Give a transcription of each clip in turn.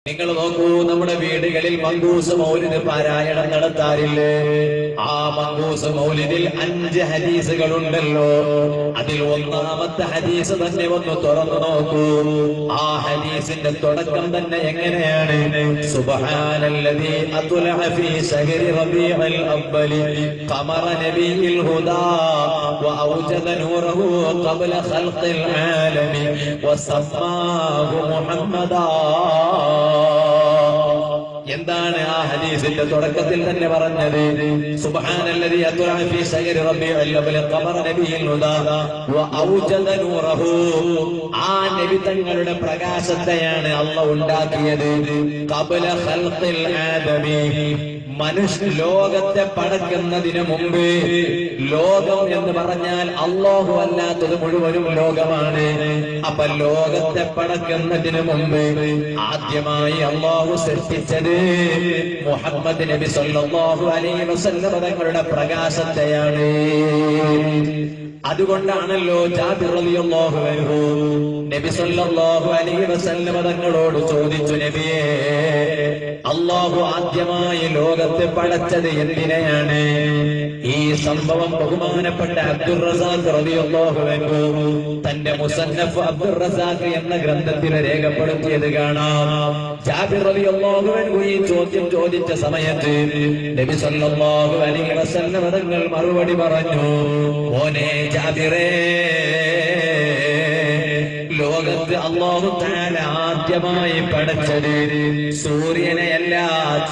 നിങ്ങൾ നോക്കൂ, നമ്മുടെ വീടുകളിൽ മങ്കൂസ് മൗലിദ് പാരായണം നടത്താറില്ലേ? ആ മങ്കൂസ് മൗലിദിൽ 5 ഹദീസുകളുണ്ടല്ലോ. അതിൽ ഒന്നാമത്തെ ഹദീസ് തന്നെ ഒന്ന് തുറന്നു നോക്കൂ. ആ ഹദീസിന്റെ തുടക്കം തന്നെ എങ്ങനെയാണ്? സുബ്ഹാനല്ലദീ അത്ലഅ ഫീ ശഹരി റബീഉൽ അവ്വലി ഖമറ നബിയിൽ ഹുദാ വഔജദ നൂറഹു ഖബ്ല ഖൽഖിൽ ആലമി വസമ്മാഹു മുഹമ്മദാ. എന്താണ് ആ ഹദീസിന്റെ തുടക്കത്തിൽ തന്നെ പറഞ്ഞത്? സുബ്ഹാനല്ലദീ അത്ലഅ ഫീ ശഹരി റബീഉൽ അവ്വൽ ഖമറ നബിയിൽ ഹുദാ വഔജദ നൂറഹു. ആ നബി തങ്ങളുടെ പ്രകാശത്തെയാണ് അല്ലാഹു ഉണ്ടാക്കിയത്. ഖബ്ല ഖൽഖിൽ ആദമി, മനുഷ്യ ലോകത്തെ പടക്കുന്നതിന് മുമ്പ്. ലോകം എന്ന് പറഞ്ഞാൽ അല്ലാഹു അല്ലാത്തത് മുഴുവനും ലോകമാണ്. അപ്പൊ ലോകത്തെ പടക്കുന്നതിന് മുമ്പ് ആദ്യമായി അല്ലാഹു സൃഷ്ടിച്ചത് മുഹമ്മദ് നബി സല്ലല്ലാഹു അലൈഹി വസല്ലം തങ്ങളുടെ പ്രകാശത്തെയാണ്. അതുകൊണ്ടാണല്ലോ ജാബിർ റളിയല്ലാഹു അൻഹു നബി സല്ലല്ലാഹു അലൈഹി വസല്ലം തങ്ങളോട് ചോദിച്ചു, നബിയേ, അല്ലാഹു ആദ്യമായി ലോകത്തെ പടച്ചത് എന്തിനെയാണ്? ഈ സംഭവം ബഹുമാനപ്പെട്ട അബ്ദുർ റസാഖ് റളിയല്ലാഹു അൻഹു തന്റെ മുസന്നഫ് അബ്ദുർ റസാഖ് എന്ന ഗ്രന്ഥത്തിൽ രേഖപ്പെടുത്തിയത് കാണാം. ജാബിർ റളിയല്ലാഹു അൻഹു ഈ ചോദ്യം ചോദിച്ച സമയത്ത് നബി സല്ലല്ലാഹു അലൈഹി വസല്ലം തങ്ങൾ മറുപടി പറഞ്ഞു, മോനെ ജാബിറേ, ലോകത്ത് അല്ലാഹു തആല ആദ്യമായി പടച്ചത് സൂര്യനെയല്ല,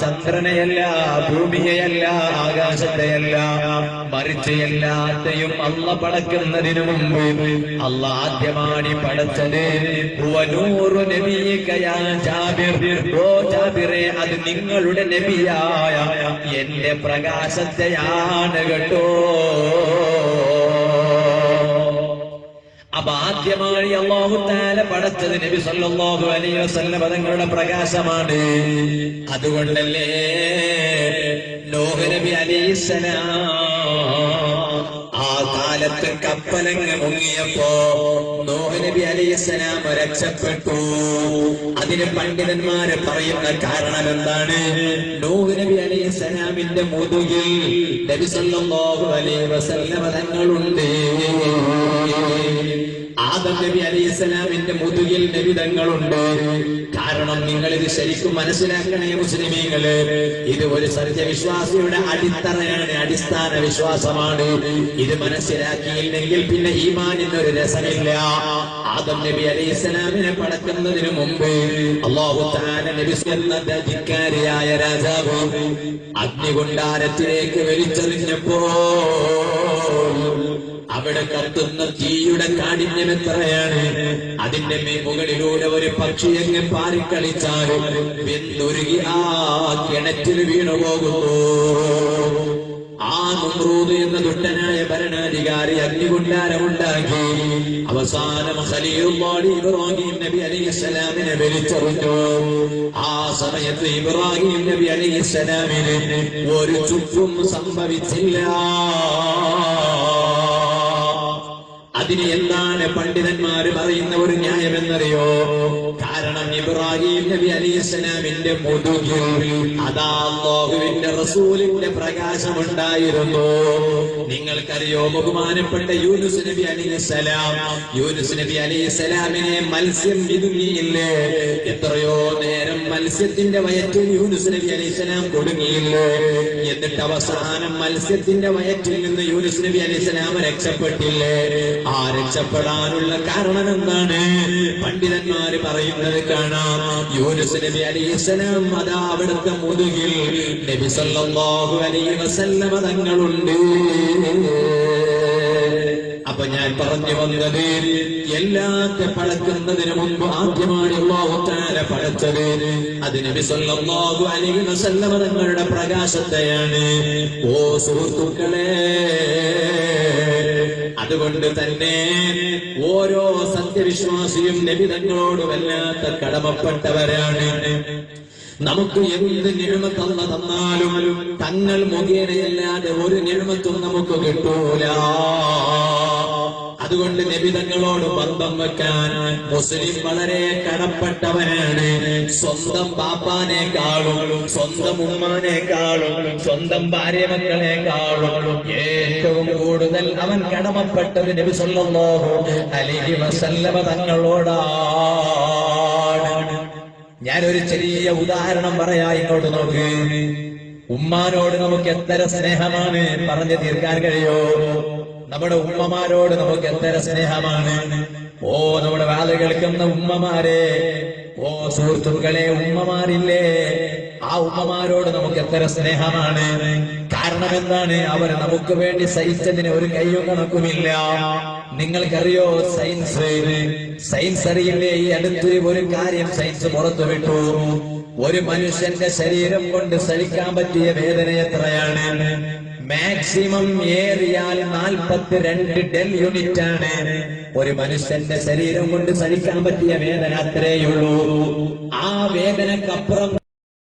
ചന്ദ്രനെയല്ല, ഭൂമിയെയല്ല, ആകാശത്തെയല്ല, മറിച്ച് എല്ലാത്തെയും അല്ലാഹു പടക്കുന്നതിനു മുമ്പ് അല്ലാഹു ആദ്യമായി പടച്ചത് നൂറു നബിയിക യാ ജാബിർ. ഓ ജാബിറേ, അത് നിങ്ങളുടെ നബിയായ എന്റെ പ്രകാശത്തെയാണ് കേട്ടോ. അപ്പൊ ആദ്യമായി അല്ലാഹു തആല പടച്ചത് നബി സല്ലല്ലാഹു അലൈഹി വസല്ലം തങ്ങളുടെ പ്രകാശമാണ്. അതുകൊണ്ടല്ലേ നൂഹ് നബി അലൈഹിസ്സലാം ആ കാലത്ത് കപ്പലങ്ങ് മുങ്ങിയപ്പോ നൂഹ് നബി അലൈഹിസ്സലാം രക്ഷപ്പെട്ടു. അതിന് പണ്ഡിതന്മാര് പറയുന്ന കാരണം എന്താണ്? നൂഹ് നബി അലൈഹിസ്സലാമിന്റെ മുതുകിൽ നബി സല്ലല്ലാഹു അലൈഹി വസല്ലം തങ്ങളുണ്ട്. ആദം നബി അലൈഹിസ്സലാമിന്റെ മുതുകിൽ നബിതങ്ങളുണ്ട്. കാരണം നിങ്ങൾ ഇത് ശരിക്കും മനസ്സിലാക്കണേ മുസ്ലിമീങ്ങള്, ഇത് ഒരു സത്യവിശ്വാസിയുടെ അടിത്തറയാണ്, അടിസ്ഥാന വിശ്വാസമാണ്. ഇത് മനസ്സിലാക്കിയില്ലെങ്കിൽ പിന്നെ ഈമാനിനൊരു രസമില്ല. ആദം നബി അലൈഹിസ്സലാമിനെ പടക്കുന്നതിന് മുമ്പ് അല്ലാഹു തആല നബി എന്ന ധിക്കാരിയായ രാജാവ് അഗ്നികുണ്ഡാരത്തിലേക്ക് വലിച്ചെറിഞ്ഞപ്പോ അവിടെ കത്തുന്ന തീയുടെ കാഠിന്യം എത്രയാണ്! അതിന്റെ മുകളിലൂടെ ഒരു പക്ഷിയെങ്ങ് പാറിക്കളിച്ചാലും വെന്തുരുകി ആ കിണറ്റിൽ വീണുപോകുന്നു. ആ നമ്രൂദ് എന്ന ദുഷ്ടനായ ഭരണാധികാരി അഗ്നികുണ്ഡാരമുണ്ടാക്കി അവസാനം ഖലീലുല്ലാഹി ഇബ്രാഹിം നബി അലൈഹിസ്സലാമിനെ വലിച്ചെറിഞ്ഞു. ആ സമയത്ത് ഇബ്രാഹിം നബി അലൈഹിസ്സലാമിന് ഒരു ചുറ്റും സംഭവിച്ചില്ല. അതിന് എന്താണ് പണ്ഡിതന്മാര് പറയുന്ന ഒരു ന്യായമെന്നറിയോ? കാരണം ഇബ്രാഹിം നബി അലൈഹിസ്സലാമിന്റെ മുതുകിൽ അതാ അല്ലാഹുവിന്റെ റസൂലിന്റെ പ്രകാശമുണ്ടായിരുന്നു. നിങ്ങൾക്കറിയോ, ബഹുമാനപ്പെട്ട യൂനുസ് നബി അലൈഹിസ്സലാം, യൂനുസ് നബി അലൈഹിസ്സലാമിനെ മത്സ്യം വിഴുങ്ങിയില്ലേ? എത്രയോ നേരം മത്സ്യത്തിന്റെ വയറ്റിൽ യൂനുസ് നബി അലൈഹിസ്സലാം കുടുങ്ങിയില്ലേ? എന്നിട്ട് അവസാനം മത്സ്യത്തിന്റെ വയറ്റിൽ നിന്ന് യൂനുസ് നബി അലൈഹിസ്സലാം രക്ഷപ്പെട്ടില്ലേ? ആ രക്ഷപ്പെടാനുള്ള കാരണം എന്താണ്? പണ്ഡിതന്മാര് പറയുന്നത് കാണാം. യൂനുസ് നബി അലൈഹിസ്സലാം അതാ അവിടുത്തെ മുതുകിൽ നബി സല്ലല്ലാഹു അലൈഹി വസല്ലം തങ്ങളുണ്ട്. അപ്പൊ ഞാൻ പറഞ്ഞു വന്നത്, എല്ലാത്തെ പടക്കുന്നതിന് മുമ്പ് ആദ്യമായി അല്ലാഹു തആല പടച്ചത് അത് നബി സല്ലല്ലാഹു അലൈഹി വസല്ലം തങ്ങളുടെ പ്രകാശത്തെയാണ്. ഓ സുഹൃത്തുക്കളെ, അതുകൊണ്ട് തന്നെ ഓരോ സത്യവിശ്വാസിയും നബി തങ്ങളോട് വല്ലാത്ത കടമപ്പെട്ടവരാണ്. നമുക്ക് എന്ത് നിഅമത്ത് അല്ലാഹു തന്നാലും തങ്ങൾ മുഖേനയല്ലാതെ ഒരു നിഅമത്തും നമുക്ക് കിട്ടൂല. അതുകൊണ്ട് നബി തങ്ങളോട് ബന്ധം വെക്കാൻ മുസ്ലിം വളരെ കടപ്പെട്ടവനാണ്. സ്വന്തം ബാപ്പാനേക്കാളും സ്വന്തം ഉമ്മാനേക്കാളും സ്വന്തം ഭാര്യ മക്കളെക്കാളും ഏറ്റവും കൂടുതൽ അവൻ കടമപ്പെട്ടത് നബി സല്ലല്ലാഹു അലൈഹി വസല്ലമ തങ്ങളോടാണ്. ഞാനൊരു ചെറിയ ഉദാഹരണം പറയാ, ഇങ്ങോട്ട് നോക്ക്. ഉമ്മാനോട് നമുക്ക് എത്ര സ്നേഹമാണ് പറഞ്ഞു തീർക്കാൻ കഴിയോ? നമ്മുടെ ഉമ്മമാരോട് നമുക്ക് എത്ര സ്നേഹമാണ്. ഓ നമ്മുടെ വാല കേൾക്കുന്ന ഉമ്മമാരെ, ഓ സുഹൃത്തുക്കളെ, ഉമ്മമാരില്ലേ, ആ ഉമ്മമാരോട് നമുക്ക് എത്ര സ്നേഹമാണ്. കാരണം എന്താണ്? അവർ നമുക്ക് വേണ്ടി സഹിച്ചതിന് ഒരു കയ്യും കണക്കുമില്ല. നിങ്ങൾക്കറിയോ സയൻസ് അറിയില്ലേ? ഈ അടുത്ത് ഒരു കാര്യം സയൻസ് പുറത്തുവിട്ടു. ഒരു മനുഷ്യന്റെ ശരീരം കൊണ്ട് സഹിക്കാൻ പറ്റിയ വേദന എത്രയാണ്? മാക്സിമം ഏറിയാൽ 42 ഡെൽ യൂണിറ്റ് ആണ് ഒരു മനുഷ്യന്റെ ശരീരം കൊണ്ട് സഹിക്കാൻ പറ്റിയ വേദന. അത്രേയുള്ളൂ. ആ വേദനക്കപ്പുറം